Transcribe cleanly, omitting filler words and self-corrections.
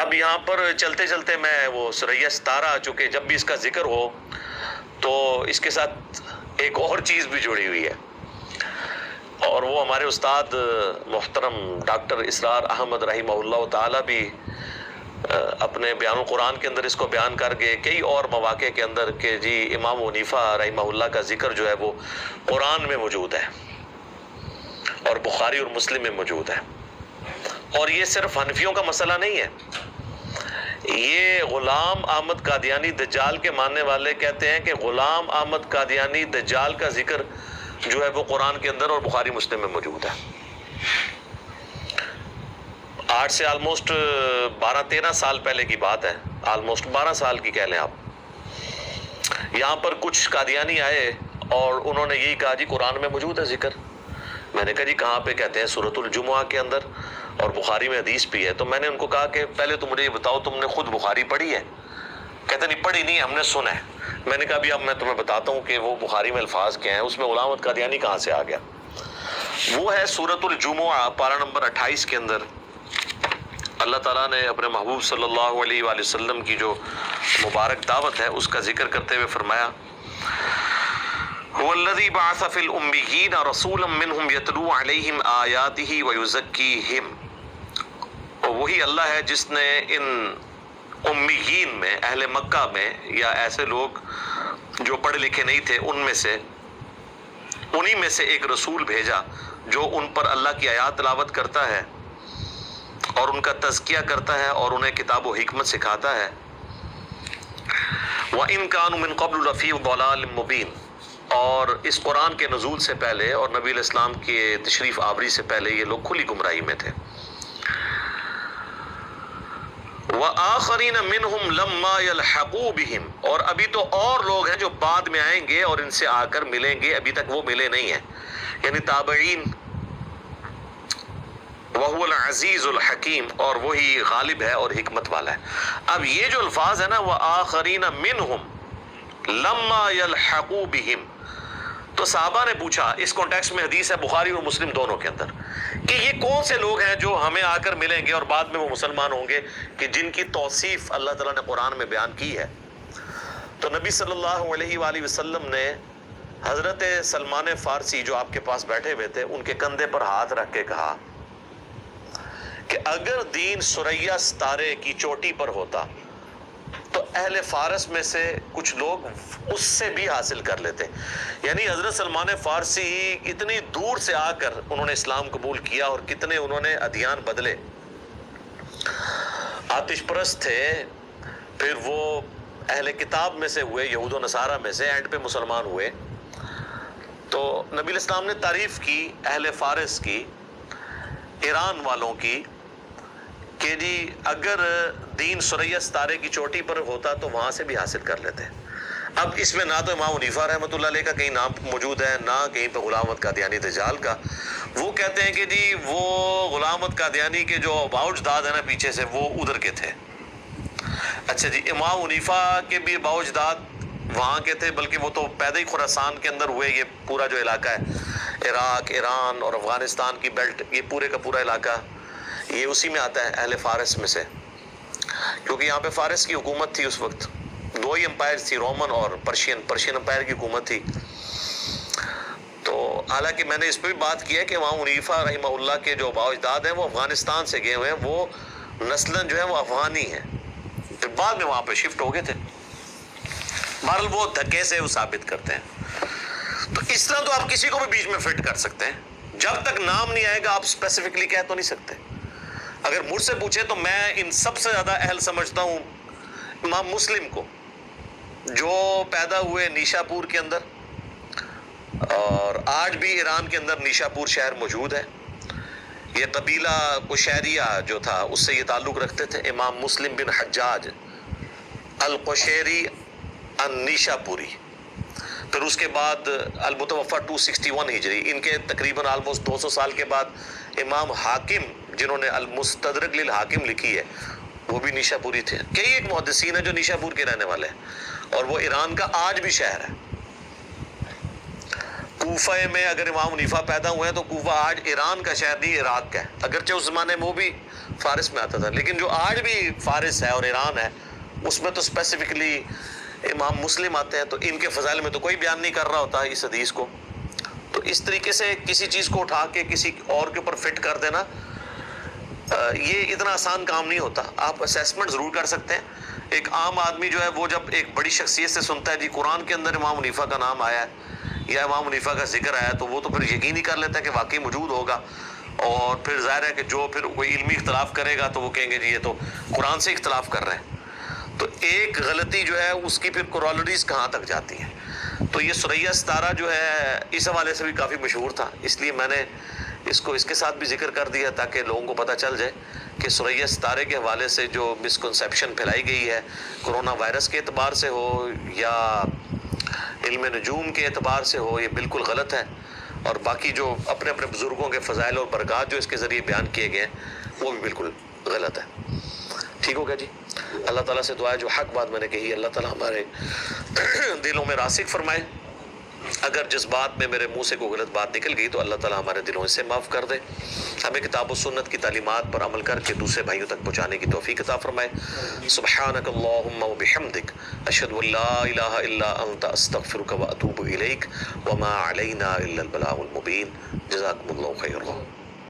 اب یہاں پر چلتے چلتے میں وہ سورہ ستارہ، چونکہ جب بھی اس کا ذکر ہو تو اس کے ساتھ ایک اور چیز بھی جڑی ہوئی ہے، اور وہ ہمارے استاد محترم ڈاکٹر اسرار احمد رحمہ اللہ تعالیٰ بھی اپنے بیان القرآن کے اندر اس کو بیان کر گئے کئی اور مواقع کے اندر کہ جی امام حنیفہ رحمہ اللہ کا ذکر جو ہے وہ قرآن میں موجود ہے اور بخاری اور مسلم میں موجود ہے۔ اور یہ صرف حنفیوں کا مسئلہ نہیں ہے، یہ غلام احمد قادیانی دجال کے ماننے والے کہتے ہیں کہ غلام احمد قادیانی دجال کا ذکر جو ہے وہ قرآن کے اندر اور بخاری مسلم میں موجود ہے۔ 8 سے آلموسٹ 12-13 سال پہلے کی بات ہے، آلموسٹ 12 سال کی کہہ لیں آپ۔ یہاں پر کچھ قادیانی آئے اور انہوں نے یہی کہا جی قرآن میں موجود ہے ذکر۔ میں نے کہا جی کہاں پہ؟ کہتے ہیں سورۃ الجمعہ کے اندر اور بخاری میں حدیث بھی ہے۔ تو میں نے ان کو کہا کہ پہلے تو مجھے یہ بتاؤ تم نے خود بخاری پڑھی ہے؟ کہتے نہیں پڑھی نہیں، ہم نے سنا ہے۔ میں نے کہا ابھی اب میں تمہیں بتاتا ہوں کہ وہ بخاری میں الفاظ کیا ہیں، اس میں غلام احمد قادیانی کہاں سے آ گیا۔ وہ ہے سورۃ الجمعہ پارہ نمبر 28 کے اندر اللہ تعالیٰ نے اپنے محبوب صلی اللہ علیہ وآلہ وسلم کی جو مبارک دعوت ہے اس کا ذکر کرتے ہوئے فرمایا هو الذی بعث فی الأمیین رسولا منہم یتلو علیہم آیاتہ ویزکیہم۔ اور وہی اللہ ہے جس نے ان امیین میں، اہل مکہ میں یا ایسے لوگ جو پڑھے لکھے نہیں تھے ان میں سے، انہی میں سے ایک رسول بھیجا جو ان پر اللہ کی آیات تلاوت کرتا ہے اور ان کا تزکیہ کرتا ہے اور انہیں کتاب و حکمت سکھاتا ہے۔ وَإِن كَانُوا مِن قَبْلُ لَفِي ضَلَالٍ مُبِينٍ۔ اور اس قرآن کے نزول سے پہلے اور نبی علیہ السلام کے تشریف آوری سے پہلے یہ لوگ کھلی گمراہی میں تھے۔ وَآخَرِينَ مِنْهُمْ لَمَّا يَلْحَقُوا بِهِمْ۔ اور ابھی تو اور لوگ ہیں جو بعد میں آئیں گے اور ان سے آ کر ملیں گے، ابھی تک وہ ملے نہیں ہیں، یعنی تابعین۔ وَهُوَ الْعَزِيزُ الْحَكِيمُ۔ اور وہی غالب ہے اور حکمت والا ہے۔ اب یہ جو الفاظ ہے نا وَآخَرِينَ مِنْهُمْ لَمَّا يَلْحَقُوا بِهِمْ، تو صحابہ نے پوچھا، اس کانٹیکسٹ میں حدیث ہے بخاری اور مسلم دونوں کے اندر، کہ یہ کون سے لوگ ہیں جو ہمیں آ کر ملیں گے اور بعد میں وہ مسلمان ہوں گے کہ جن کی توصیف اللہ تعالیٰ نے قرآن میں بیان کی ہے۔ تو نبی صلی اللہ علیہ وآلہ وسلم نے حضرت سلمان فارسی جو آپ کے پاس بیٹھے ہوئے تھے ان کے کندھے پر ہاتھ رکھ کے کہا کہ اگر دین ثریا ستارے کی چوٹی پر ہوتا تو اہل فارس میں سے کچھ لوگ اس سے بھی حاصل کر لیتے۔ یعنی حضرت سلمان فارسی اتنی دور سے آ کر انہوں نے اسلام قبول کیا اور کتنے انہوں نے ادیان بدلے، آتش پرست تھے، پھر وہ اہل کتاب میں سے ہوئے، یہود و نصارہ میں سے، اینڈ پہ مسلمان ہوئے۔ تو نبی علیہ السلام نے تعریف کی اہل فارس کی، ایران والوں کی، کہ جی اگر دین ثریا ستارے کی چوٹی پر ہوتا تو وہاں سے بھی حاصل کر لیتے۔ اب اس میں نہ تو امام حنیفہ رحمۃ اللہ علیہ کا کہیں نام موجود ہے، نہ کہیں پہ غلام احمد قادیانی دجال کا۔ وہ کہتے ہیں کہ جی وہ غلام احمد قادیانی کے جو باؤجداد ہیں نا پیچھے سے، وہ ادھر کے تھے۔ اچھا جی، امام حنیفہ کے بھی باؤجداد وہاں کے تھے، بلکہ وہ تو پیدا ہی خراسان کے اندر ہوئے۔ یہ پورا جو علاقہ ہے عراق، ایران اور افغانستان کی بیلٹ، یہ پورے کا پورا علاقہ یہ اسی میں آتا ہے، اہل فارس میں سے، کیونکہ یہاں پہ فارس کی حکومت تھی اس وقت، دو ہی امپائر تھی، رومن اور پرشین امپائر کی حکومت تھی۔ تو حالانکہ میں نے اس پہ بھی بات کی ہے کہ امام حنیفہ رحمہ اللہ کے جو بااجداد ہیں وہ افغانستان سے گئے ہوئے ہیں، وہ نسلاً جو ہے وہ افغانی ہیں، پھر بعد میں وہاں پہ شفٹ ہو گئے تھے۔ بہرحال وہ دھکے سے وہ ثابت کرتے ہیں۔ تو اس طرح تو آپ کسی کو بھی بیچ میں فٹ کر سکتے ہیں، جب تک نام نہیں آئے گا آپ اسپیسیفکلی کہہ تو نہیں سکتے۔ اگر مجھ سے پوچھے تو میں ان سب سے زیادہ اہل سمجھتا ہوں امام مسلم کو، جو پیدا ہوئے نیشا پور کے اندر، اور آج بھی ایران کے اندر نیشا پور شہر موجود ہے۔ یہ قبیلہ قشیریہ جو تھا اس سے یہ تعلق رکھتے تھے، امام مسلم بن حجاج القشیری النیشا پوری۔ پھر اس کے بعد المتوفہ 261 ہجری، ان کے تقریباً آلموسٹ 200 سال کے بعد امام حاکم جنہوں نے المستدرک للحاکم لکھی ہے وہ بھی نیشا پوری تھے۔ کئی ایک محدثین ہیں جو نیشا پور کے رہنے والے ہیں، اور وہ ایران کا آج بھی شہر ہے۔ کوفہ میں اگر امام حنیفہ پیدا ہوئے ہیں تو کوفہ آج ایران کا شہر نہیں عراق کا ہے، اگرچہ اس زمانے میں وہ بھی فارس میں آتا تھا، لیکن جو آج بھی فارس ہے اور ایران ہے اس میں تو اسپیسیفکلی امام مسلم آتے ہیں، تو ان کے فضائل میں تو کوئی بیان نہیں کر رہا ہوتا اس حدیث کو۔ تو اس طریقے سے کسی چیز کو اٹھا کے کسی اور کے اوپر فٹ کر دینا یہ اتنا آسان کام نہیں ہوتا۔ آپ اسیسمنٹ ضرور کر سکتے ہیں۔ ایک عام آدمی جو ہے وہ جب ایک بڑی شخصیت سے سنتا ہے جی قرآن کے اندر امام حنیفہ کا نام آیا ہے یا امام حنیفہ کا ذکر آیا ہے، تو وہ تو پھر یقین ہی کر لیتا ہے کہ واقعی موجود ہوگا، اور پھر ظاہر ہے کہ جو پھر کوئی علمی اختلاف کرے گا تو وہ کہیں گے جی یہ تو قرآن سے اختلاف کر رہے ہیں۔ تو ایک غلطی جو ہے اس کی پھر کورالریز کہاں تک جاتی ہیں۔ تو یہ ثریا ستارہ جو ہے اس حوالے سے بھی کافی مشہور تھا، اس لیے میں نے اس کو اس کے ساتھ بھی ذکر کر دیا تاکہ لوگوں کو پتہ چل جائے کہ ثریا ستارے کے حوالے سے جو مسکنسیپشن پھیلائی گئی ہے کرونا وائرس کے اعتبار سے ہو یا علم نجوم کے اعتبار سے ہو، یہ بالکل غلط ہے، اور باقی جو اپنے اپنے بزرگوں کے فضائل اور برکات جو اس کے ذریعے بیان کیے گئے ہیں وہ بھی بالکل غلط ہے۔ ٹھیک ہو گیا جی؟ اللہ تعالیٰ سے دعا ہے جو حق بات میں نے کہی اللہ تعالیٰ ہمارے دلوں میں راسخ فرمائے، اگر جس بات میں میرے منہ سے کوئی غلط بات نکل گئی تو اللہ تعالیٰ ہمارے دلوں سے معاف کر دے، ہمیں کتاب و سنت کی تعلیمات پر عمل کر کے دوسرے بھائیوں تک پہنچانے کی توفیق عطا فرمائے۔ سبحانک اللہم و بحمدک اشہد ان لا الہ الا انت استغفرک و اتوب الیک وما علینا الا البلاغ المبین۔ جزاکم اللہ خیرا۔